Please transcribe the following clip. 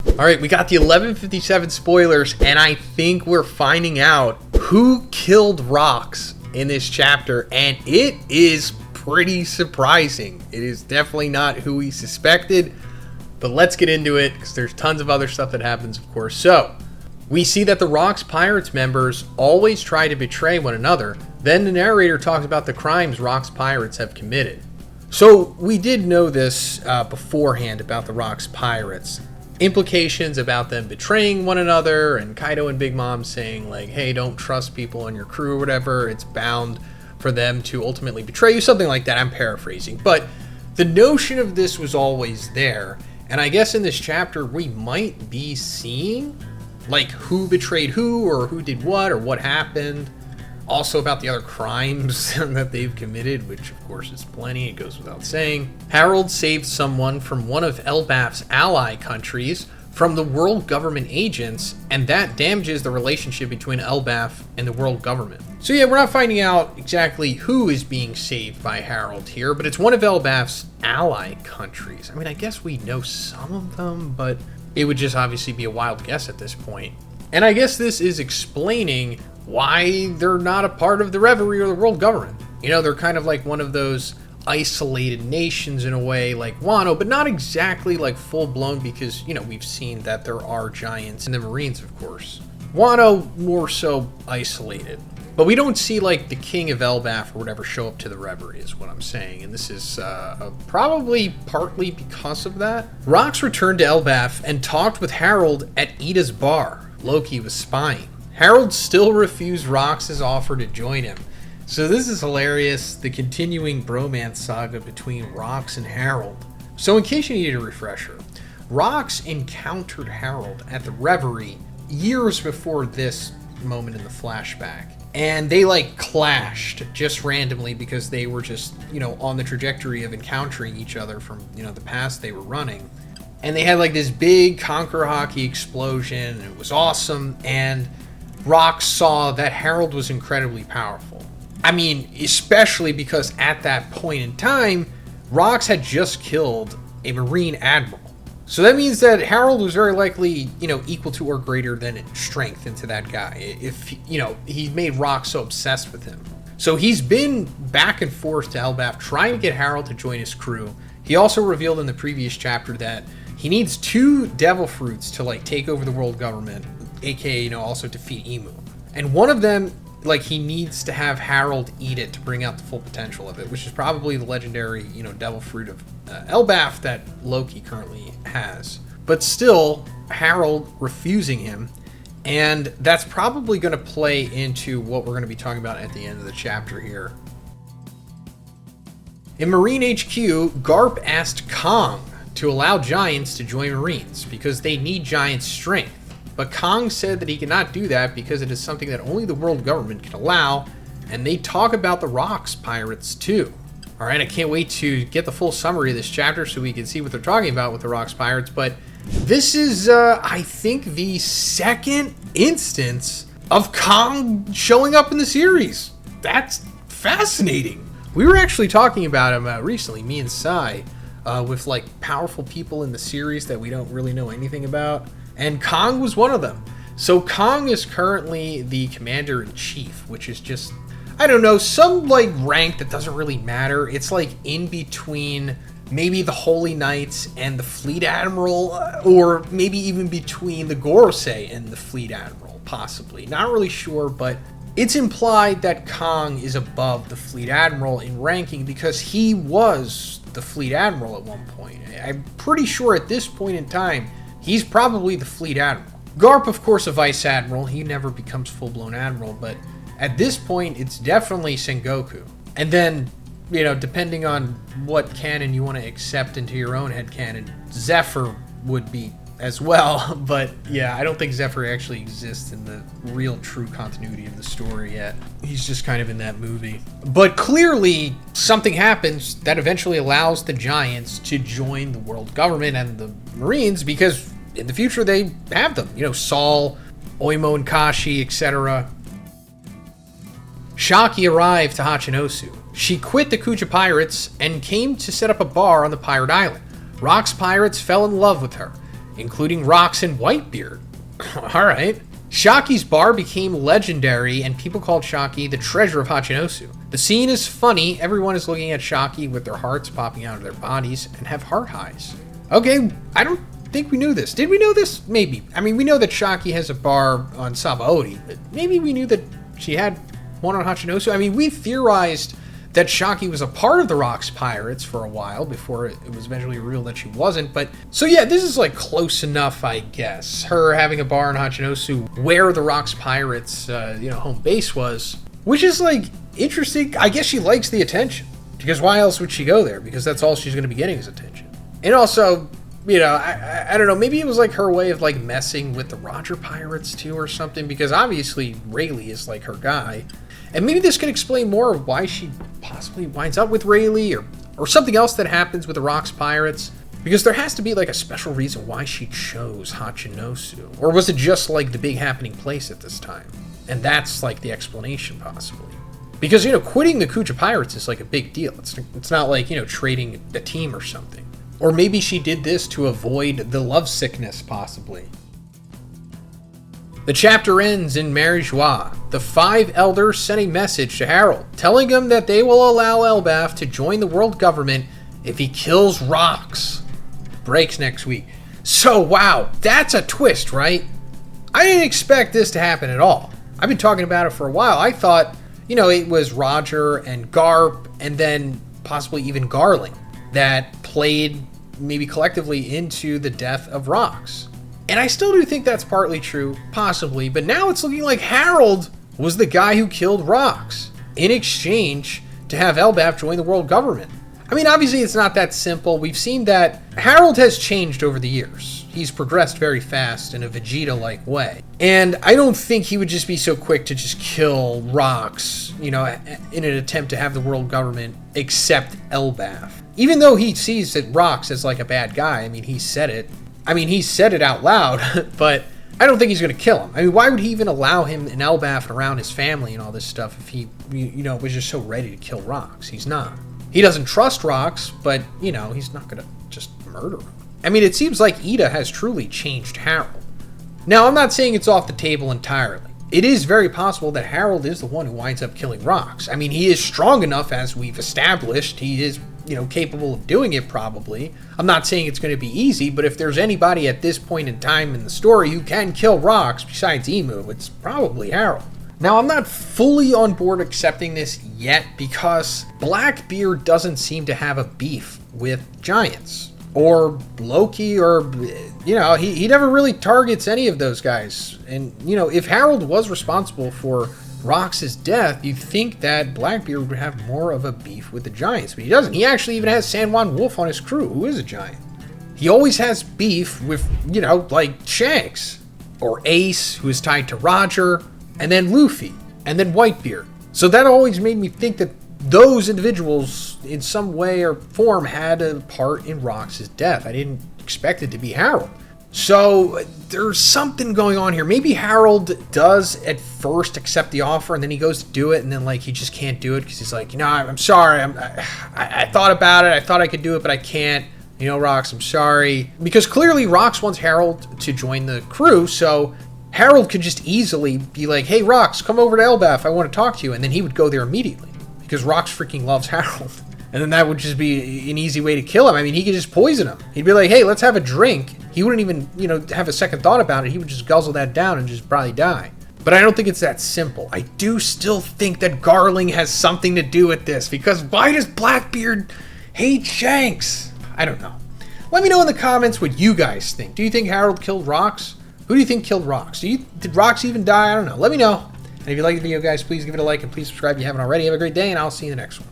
Alright, we got the 11:57 spoilers, and I think we're finding out who killed Rox in this chapter, and it is pretty surprising. It is definitely not who we suspected, but let's get into it, because there's tons of other stuff that happens, of course. So, we see that the Rox Pirates members always try to betray one another. Then the narrator talks about the crimes Rox Pirates have committed. So, we did know this beforehand about the Rox Pirates. Implications about them betraying one another, and Kaido and Big Mom saying like, hey, don't trust people on your crew or whatever, it's bound for them to ultimately betray you, something like that. I'm paraphrasing, but the notion of this was always there, and I guess in this chapter we might be seeing like who betrayed who, or who did what, or what happened. Also about the other crimes that they've committed, which of course is plenty, it goes without saying. Harold saved someone from one of Elbaf's ally countries from the world government agents, and that damages the relationship between Elbaf and the world government. So yeah, we're not finding out exactly who is being saved by Harold here, but it's one of Elbaf's ally countries. I mean, I guess we know some of them, but it would just obviously be a wild guess at this point. And I guess this is explaining why they're not a part of the Reverie or the world government. You know, they're kind of like one of those isolated nations in a way, like Wano, but not exactly like full-blown, because, you know, we've seen that there are giants in the Marines, of course. Wano more so isolated. But we don't see like the king of Elbaf or whatever show up to the Reverie, is what I'm saying. And this is probably partly because of that. Rox returned to Elbaf and talked with Harold at Ida's bar. Loki was spying. Harold still refused Rox's offer to join him. So this is hilarious, the continuing bromance saga between Rox and Harold. So in case you need a refresher, Rox encountered Harold at the Reverie years before this moment in the flashback. And they like clashed just randomly because they were just, you know, on the trajectory of encountering each other from, you know, the past they were running. And they had like this big Conqueror Haki explosion, and it was awesome, and Rox saw that Harold was incredibly powerful. I mean, especially because at that point in time, Rox had just killed a Marine Admiral. So that means that Harold was very likely, you know, equal to or greater than strength into that guy, if, you know, he made Rox so obsessed with him. So he's been back and forth to Elbaf trying to get Harold to join his crew. He also revealed in the previous chapter that he needs 2 devil fruits to like take over the world government, aka, you know, also defeat Emu. And one of them, like, he needs to have Harold eat it to bring out the full potential of it, which is probably the legendary, you know, devil fruit of Elbaf that Loki currently has. But still, Harold refusing him, and that's probably going to play into what we're going to be talking about at the end of the chapter here. In Marine HQ, Garp asked Kong to allow Giants to join Marines because they need Giants' strength. But Kong said that he cannot do that because it is something that only the world government can allow, and they talk about the Rox Pirates too. Alright, I can't wait to get the full summary of this chapter so we can see what they're talking about with the Rox Pirates, but this is, I think, the second instance of Kong showing up in the series. That's fascinating. We were actually talking about him recently, me and Sai, with like powerful people in the series that we don't really know anything about. And Kong was one of them. So Kong is currently the commander-in-chief, which is just, I don't know, some like rank that doesn't really matter. It's like in between maybe the Holy Knights and the Fleet Admiral, or maybe even between the Gorosei and the Fleet Admiral, possibly. Not really sure, but it's implied that Kong is above the Fleet Admiral in ranking because he was the Fleet Admiral at one point. I'm pretty sure at this point in time, he's probably the Fleet Admiral. Garp, of course, a Vice Admiral. He never becomes full-blown Admiral, but at this point, it's definitely Sengoku. And then, you know, depending on what canon you want to accept into your own headcanon, Zephyr would be as well. But yeah, I don't think Zephyr actually exists in the real true continuity of the story yet. He's just kind of in that movie. But clearly, something happens that eventually allows the Giants to join the world government and the Marines, because in the future they have them. You know, Saul, Oimo and Kashi, etc. Shakky arrived to Hachinosu. She quit the Kuja Pirates and came to set up a bar on the pirate island. Rox Pirates fell in love with her. including Rox and Whitebeard. Alright. Shakky's bar became legendary, and people called Shakky the treasure of Hachinosu. The scene is funny. Everyone is looking at Shakky with their hearts popping out of their bodies and have heart highs. Okay, I don't think we knew this. Did we know this? Maybe. I mean, we know that Shakky has a bar on Sabaody, but maybe we knew that she had one on Hachinosu. I mean, we theorized that Shakky was a part of the Rox Pirates for a while before it was eventually revealed that she wasn't. But so yeah, this is like close enough, I guess. Her having a bar in Hachinosu where the Rox Pirates, home base was, which is like interesting. I guess she likes the attention, because why else would she go there? Because that's all she's going to be getting is attention. And also, I don't know, maybe it was like her way of like messing with the Roger Pirates too or something, because obviously Rayleigh is like her guy. And maybe this can explain more of why she possibly winds up with Rayleigh, or something else that happens with the Rox Pirates. Because there has to be like a special reason why she chose Hachinosu. Or was it just like the big happening place at this time? And that's like the explanation possibly. Because, quitting the Kuja Pirates is like a big deal. It's not like, trading a team or something. Or maybe she did this to avoid the lovesickness possibly. The chapter ends in Marijois. The 5 elders sent a message to Harold, telling him that they will allow Elbaf to join the world government if he kills Rox. Breaks next week. So wow, that's a twist, right? I didn't expect this to happen at all. I've been talking about it for a while. I thought, it was Roger and Garp, and then possibly even Garling, that played maybe collectively into the death of Rox. And I still do think that's partly true, possibly, but now it's looking like Harold was the guy who killed Rox in exchange to have Elbaf join the world government. I mean, obviously it's not that simple. We've seen that Harold has changed over the years. He's progressed very fast in a Vegeta-like way. And I don't think he would just be so quick to just kill Rox, in an attempt to have the world government accept Elbaf. Even though he sees that Rox as like a bad guy, I mean, he said it out loud, but I don't think he's going to kill him. I mean, why would he even allow him in Elbaf and around his family and all this stuff if he, was just so ready to kill Rox? He's not. He doesn't trust Rox, but, he's not going to just murder him. I mean, it seems like Ida has truly changed Harold. Now, I'm not saying it's off the table entirely. It is very possible that Harold is the one who winds up killing Rox. I mean, he is strong enough, as we've established. He is, capable of doing it probably. I'm not saying it's going to be easy, but if there's anybody at this point in time in the story who can kill Rox besides Emu, it's probably Harold. Now, I'm not fully on board accepting this yet because Blackbeard doesn't seem to have a beef with giants. Or Loki, or, he never really targets any of those guys. And, if Harold was responsible for Rox's death, you'd think that Blackbeard would have more of a beef with the giants, but he doesn't. He actually even has San Juan Wolf on his crew, who is a giant. He always has beef with, like Shanks, or Ace, who is tied to Roger, and then Luffy, and then Whitebeard. So that always made me think that those individuals, in some way or form, had a part in Rox's death. I didn't expect it to be Harold. So there's something going on here. Maybe Harold does at first accept the offer, and then he goes to do it, and then he just can't do it because he's like, I'm sorry. I thought about it. I thought I could do it, but I can't. Rox, I'm sorry. Because clearly Rox wants Harold to join the crew, so Harold could just easily be like, hey, Rox, come over to Elbaf. I want to talk to you. And then he would go there immediately because Rox freaking loves Harold. And then that would just be an easy way to kill him. I mean, he could just poison him. He'd be like, hey, let's have a drink. He wouldn't even, have a second thought about it. He would just guzzle that down and just probably die. But I don't think it's that simple. I do still think that Garling has something to do with this, because why does Blackbeard hate Shanks? I don't know. Let me know in the comments what you guys think. Do you think Harold killed Rox? Who do you think killed Rox? Did Rox even die? I don't know. Let me know. And if you like the video, guys, please give it a like and please subscribe if you haven't already. Have a great day, and I'll see you in the next one.